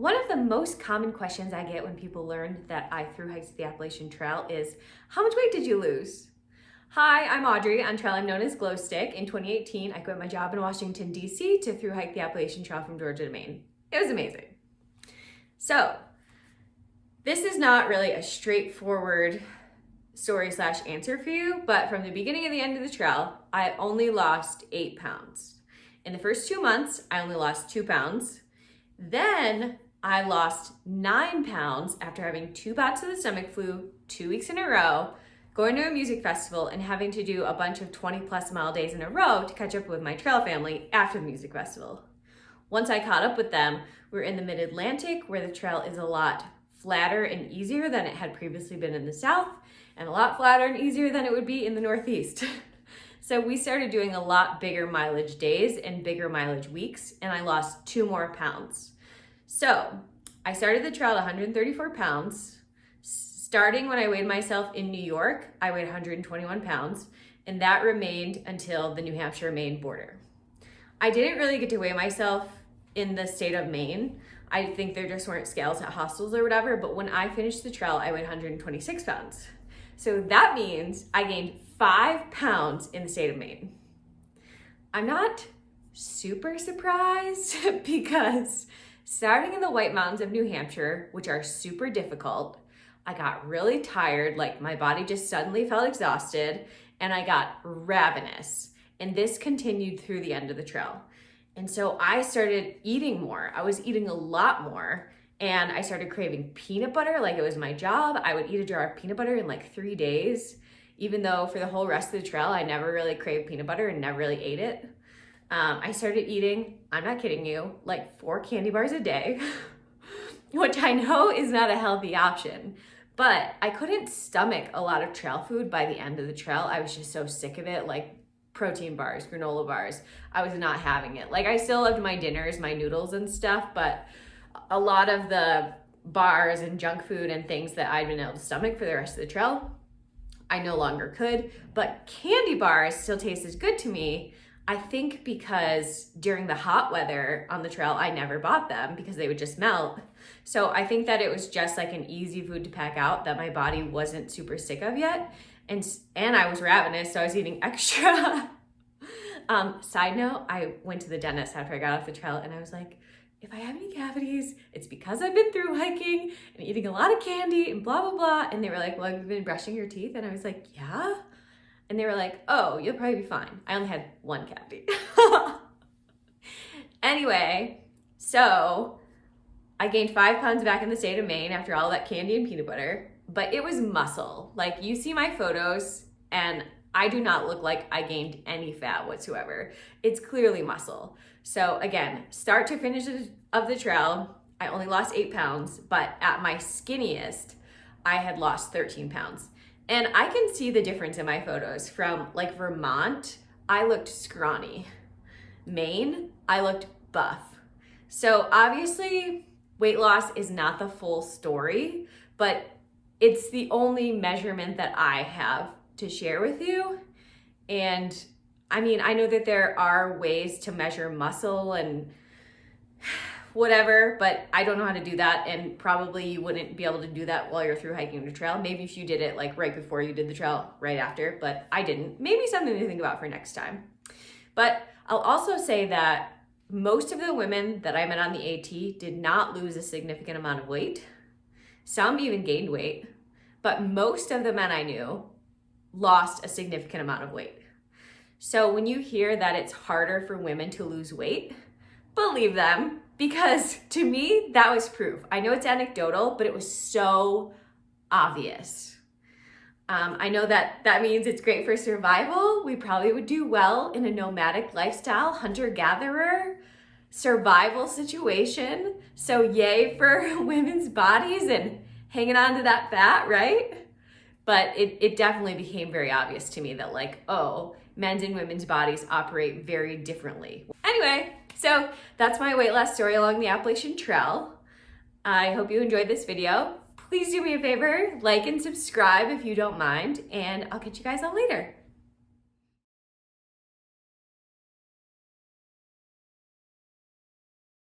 One of the most common questions I get when people learn that I thru-hiked the Appalachian Trail is, how much weight did you lose? Hi, I'm Audrey. On trail I'm known as Glow Stick. In 2018, I quit my job in Washington, D.C. to thru-hike the Appalachian Trail from Georgia to Maine. It was amazing. So, this is not really a straightforward story/answer for you, but from the beginning to the end of the trail, I only lost 8 pounds. In the first 2 months, I only lost 2 pounds. Then I lost 9 pounds after having 2 bouts of the stomach flu 2 weeks in a row, going to a music festival and having to do a bunch of 20+ mile days in a row to catch up with my trail family after the music festival. Once I caught up with them, we were in the mid-Atlantic where the trail is a lot flatter and easier than it had previously been in the South, and a lot flatter and easier than it would be in the Northeast. So we started doing a lot bigger mileage days and bigger mileage weeks, and I lost 2 more pounds. So I started the trail at 134 pounds. Starting when I weighed myself in New York, I weighed 121 pounds, and that remained until the New Hampshire-Maine border. I didn't really get to weigh myself in the state of Maine. I think there just weren't scales at hostels or whatever, but when I finished the trail, I weighed 126 pounds. So that means I gained 5 pounds in the state of Maine. I'm not super surprised because starting in the White Mountains of New Hampshire, which are super difficult, I got really tired, like my body just suddenly felt exhausted, and I got ravenous. And this continued through the end of the trail. And so I started eating more. I was eating a lot more, and I started craving peanut butter like it was my job. I would eat a jar of peanut butter in like 3 days, even though for the whole rest of the trail, I never really craved peanut butter and never really ate it. I started eating, I'm not kidding you, like 4 candy bars a day, which I know is not a healthy option, but I couldn't stomach a lot of trail food by the end of the trail. I was just so sick of it, like protein bars, granola bars. I was not having it. Like I still loved my dinners, my noodles and stuff, but a lot of the bars and junk food and things that I'd been able to stomach for the rest of the trail, I no longer could. But candy bars still tasted good to me, I think because during the hot weather on the trail, I never bought them because they would just melt. So I think that it was just like an easy food to pack out that my body wasn't super sick of yet. And I was ravenous, so I was eating extra. Side note, I went to the dentist after I got off the trail and I was like, if I have any cavities, it's because I've been through hiking and eating a lot of candy and blah, blah, blah. And they were like, well, have you been brushing your teeth? And I was like, yeah. And they were like, oh, you'll probably be fine. I only had 1 cavity. Anyway, so I gained 5 pounds back in the state of Maine after all that candy and peanut butter, but it was muscle. Like you see my photos and I do not look like I gained any fat whatsoever. It's clearly muscle. So again, start to finish of the trail, I only lost 8 pounds, but at my skinniest, I had lost 13 pounds. And I can see the difference in my photos. From like Vermont, I looked scrawny. Maine, I looked buff. So obviously weight loss is not the full story, but it's the only measurement that I have to share with you. And I mean, I know that there are ways to measure muscle and whatever, but I don't know how to do that, and probably you wouldn't be able to do that while you're through hiking the trail. Maybe if you did it like right before you did the trail, right after, but I didn't. Maybe something to think about for next time. But I'll also say that most of the women that I met on the AT did not lose a significant amount of weight. Some even gained weight, but most of the men I knew lost a significant amount of weight. So when you hear that it's harder for women to lose weight, believe them, because to me, that was proof. I know it's anecdotal, but it was so obvious. I know that means it's great for survival. We probably would do well in a nomadic lifestyle, hunter-gatherer, survival situation. So yay for women's bodies and hanging on to that fat, right? But it definitely became very obvious to me that like, oh, men's and women's bodies operate very differently. Anyway, so that's my weight loss story along the Appalachian Trail. I hope you enjoyed this video. Please do me a favor, like and subscribe if you don't mind, and I'll catch you guys all later.